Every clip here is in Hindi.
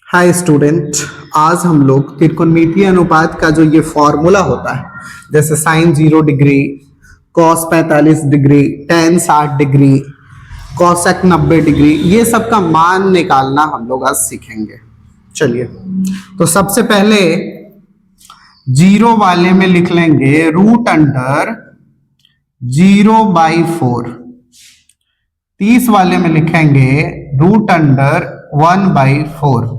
हाय स्टूडेंट, आज हम लोग त्रिकोणमितीय अनुपात का जो ये फॉर्मूला होता है, जैसे sine 0 degree, cos 45 degree, tan 60 degree, cosec 90 degree, ये सब का मान निकालना हम लोग आज सीखेंगे। चलिए, तो सबसे पहले 0 वाले में लिख लेंगे रूट अंडर 0/4। 30 वाले में लिखेंगे रूट अंडर 1/4।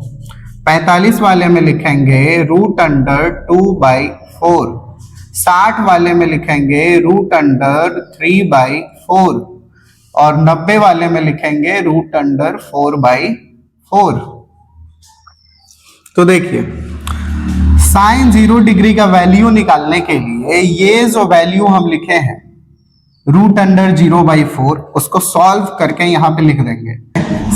45 वाले में लिखेंगे रूट अंडर 2/4। 60 वाले में लिखेंगे रूट अंडर 3/4 और 90 वाले में लिखेंगे रूट अंडर 4/4। तो देखिए, साइन 0 डिग्री का वैल्यू निकालने के लिए ये जो वैल्यू हम लिखे हैं रूट अंडर 0/4, उसको सॉल्व करके यहां पे लिख देंगे।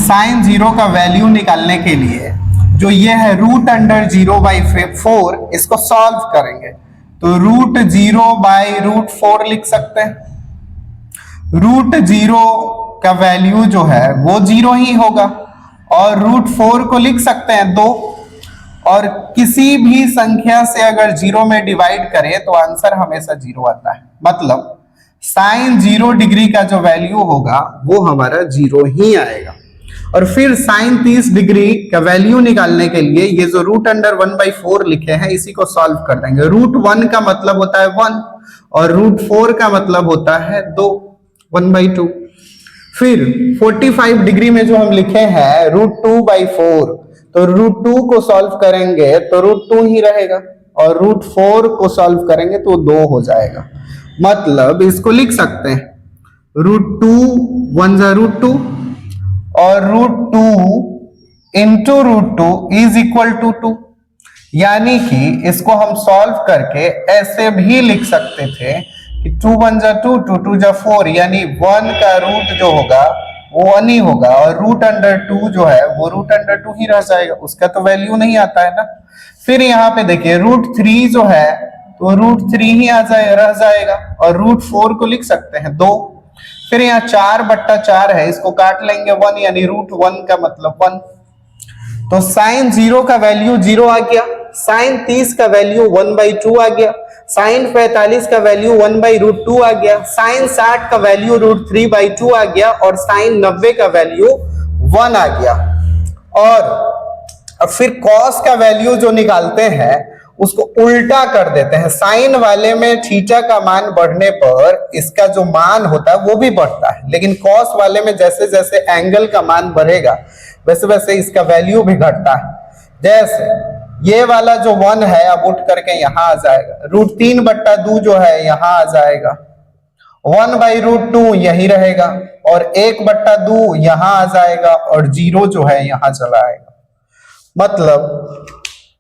साइन 0 का वैल्यू निकालने के लिए जो ये है रूट अंडर 0/4, इसको सॉल्व करेंगे तो रूट 0/√4 लिख सकते हैं। रूट 0 का वैल्यू जो है वो 0 ही होगा और रूट 4 को लिख सकते हैं 2, और किसी भी संख्या से अगर 0 में डिवाइड करें तो आंसर हमेशा 0 आता है। मतलब साइन 0 डिग्री का जो वैल्यू होगा वो हमारा 0 ही आएगा। और फिर साइन 30 डिग्री का वैल्यू निकालने के लिए ये जो रूट अंडर 1/4 लिखे हैं इसी को सॉल्व कर देंगे। रूट 1 का मतलब होता है 1 और रूट 4 का मतलब होता है 2, 1/2। फिर 45 डिग्री में जो हम लिखे हैं रूट 2/4, तो रूट 2 को सॉल्व करेंगे तो रूट 2 ही रहेगा और रूट 4 को सॉल्व करेंगे तो 2 हो जाएगा। मतलब इसको लिख सकते हैं रूट 2 1 जा रूट 2 और root 2 into root 2 is equal to 2। यानी कि इसको हम सॉल्व करके ऐसे भी लिख सकते थे कि 2 1 जा 2, 2 2 जा 4, यानी 1 का रूट जो होगा वो 1 ही होगा और रूट अंडर 2 जो है वो रूट अंडर 2 ही रह जाएगा, उसका तो वैल्यू नहीं आता है ना। फिर यहाँ पे देखिए रूट 3 जो है तो रूट 3 ही रह जाएगा और रूट 4 को लिख सकते हैं 2। फिर यहाँ 4/4 है, इसको काट लेंगे 1, यानी रूट 1 का मतलब 1। तो साइन 0 का वैल्यू 0 आ गया, साइन 30 का वैल्यू 1/2 आ गया, साइन 45 का वैल्यू 1/√2 आ गया, साइन 60 का वैल्यू √3/2 आ गया और साइन 90 का वैल्यू 1 आ गया। और फिर कॉस का वैल्यू जो निकालते हैं उसको उल्टा कर देते हैं। साइन वाले में थीटा का मान बढ़ने पर इसका जो मान होता है वो भी बढ़ता है, लेकिन कॉस वाले में जैसे जैसे एंगल का मान बढ़ेगा वैसे वैसे इसका वैल्यू भी घटता है। जैसे ये वाला जो 1 है अब उठ करके यहां आ जाएगा, रूट 3/2 जो है यहां आ जाएगा, 1/√2 यही रहेगा और 1/2 यहां आ जाएगा और 0 जो है यहां चला आएगा। मतलब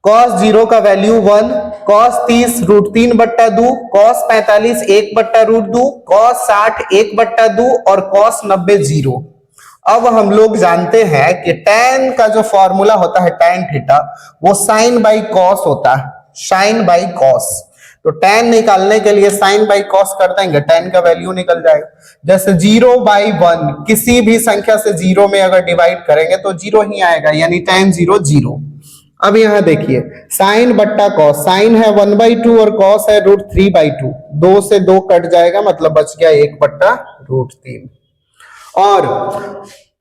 cos 0 का वैल्यू 1, cos 30 √3/2, cos 45 1/√2, cos 60 1/2 और cos 90 0। अब हम लोग जानते हैं कि tan का जो फॉर्मूला होता है tan थीटा वो sin बाई cos होता है, sin बाई cos। तो tan निकालने के लिए sin बाई cos कर देंगे, tan का वैल्यू निकल जाएगा। जैसे 0/1 किसी भी संख्या से 0 में अगर डिवाइड करेंगे तो 0 ही आएगा, यानी tan 0 0। अब यहां देखिए साइन बट्टा कॉस, साइन है 1/2 और कॉस है √3/2, 2 से 2 कट जाएगा, मतलब बच गया 1/√3। और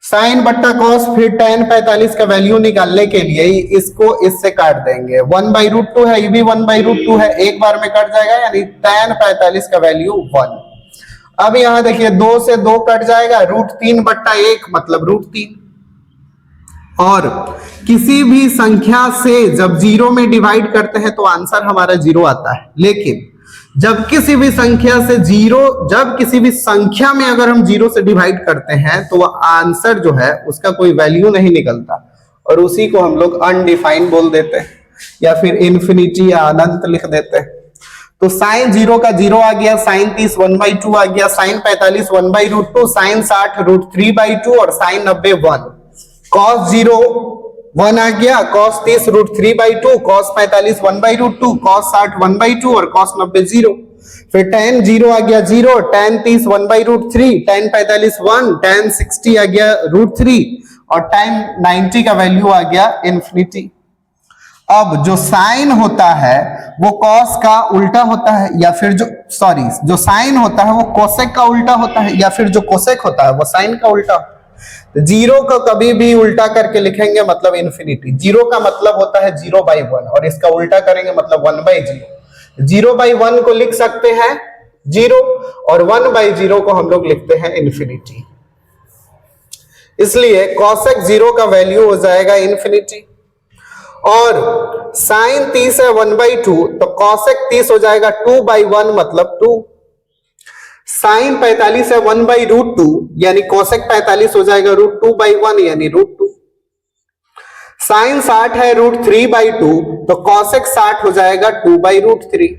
साइन बट्टा कॉस, फिर tan 45 का वैल्यू निकालने के लिए इसको इससे काट देंगे, 1/√2 है, ये भी 1/√2 है, एक बार में कट जाएगा, यानी tan 45 का वैल्यू 1। अब यहां देखिए 2 से 2 कट जाएगा, √3/1 मतलब √3। और किसी भी संख्या से जब 0 में डिवाइड करते हैं तो आंसर हमारा 0 आता है, लेकिन जब किसी भी संख्या में अगर हम 0 से डिवाइड करते हैं तो आंसर जो है उसका कोई वैल्यू नहीं निकलता और उसी को हम लोग अनडिफाइंड बोल देते हैं या फिर इन्फिनिटी या अनंत लिख देते हैं। तो साइन 0 का 0 आ गया, साइन 30 1/2 आ गया, साइन 45 1/√2, साइन 60 √3/2 और साइन 90 1। cos 0 1 आ गया, cos 30 √3/2, cos 45 1/√2, cos 60 1/2 और cos 90 0। फिर tan 0 आ गया 0, tan 30 1/√3, tan 45 1, tan 60 आ गया √3 और टाइम 90 का वैल्यू आ गया इन्फिनिटी। अब जो साइन होता है वो कॉस का उल्टा होता है, या फिर जो साइन होता है वो कोसेक का उल्टा होता है, या फिर जो कोसेक होता है वो साइन का उल्टा होता है। जीरो को कभी भी उल्टा करके लिखेंगे मतलब इन्फिनिटी। जीरो का मतलब होता है 0/1 और इसका उल्टा करेंगे मतलब 1/0। 0/1 को लिख सकते हैं 0 और 1/0 को हम लोग लिखते हैं इन्फिनिटी। इसलिए कोसेक 0 का वैल्यू हो जाएगा इन्फिनिटी। और साइन 30 है 1/2 तो कोसेक 30 हो जाएगा 2/1 मतलब 2। साइन 45 है 1/√2 यानी कोसेक 45 हो जाएगा √2/1 यानी √2। साइन 60 है √3/2 तो कोसेक 60 हो जाएगा 2/√3।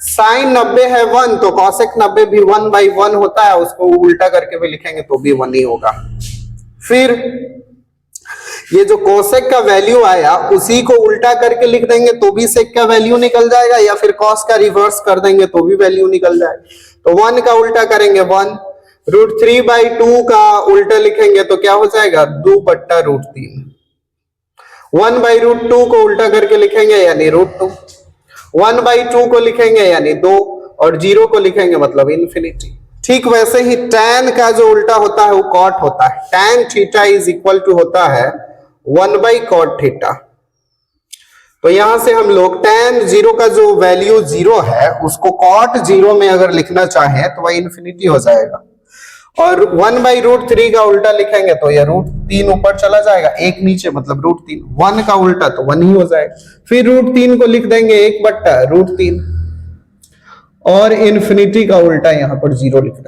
साइन 90 है 1 तो कोसेक 90 भी 1/1 होता है, उसको उल्टा करके भी लिखेंगे तो भी 1 ही होगा। फिर ये जो कोसेक का वैल्यू आया उसी को उल्टा करके लिख देंगे तो भी सेक का वैल्यू निकल जाएगा, या फिर कॉस का रिवर्स कर देंगे तो भी वैल्यू निकल जाएगा। तो 1 का उल्टा करेंगे 1, √3/2 का उल्टा लिखेंगे तो क्या हो जाएगा 2/√3। 1/√2 को उल्टा करके लिखेंगे यानी √2। 1/2 को लिखेंगे यानी 2 और 0 को लिखेंगे मतलब इन्फिनिटी। ठीक वैसे ही tan का जो उल्टा होता है वो cot होता है। tan theta is equal to होता है 1/cot थीटा। तो यहां से हम लोग tan 0 का जो वैल्यू 0 है उसको cot 0 में अगर लिखना चाहें तो वह इन्फिनिटी हो जाएगा। और 1/√3 का उल्टा लिखेंगे तो यह √3 ऊपर चला जाएगा, एक नीचे मतलब √3। 1 का उल्टा तो 1 ही हो जाएगा। फिर √3 को लिख देंगे 1/√3 और इन्फिनिटी का उल्टा यहां पर 0 लिख देंगे।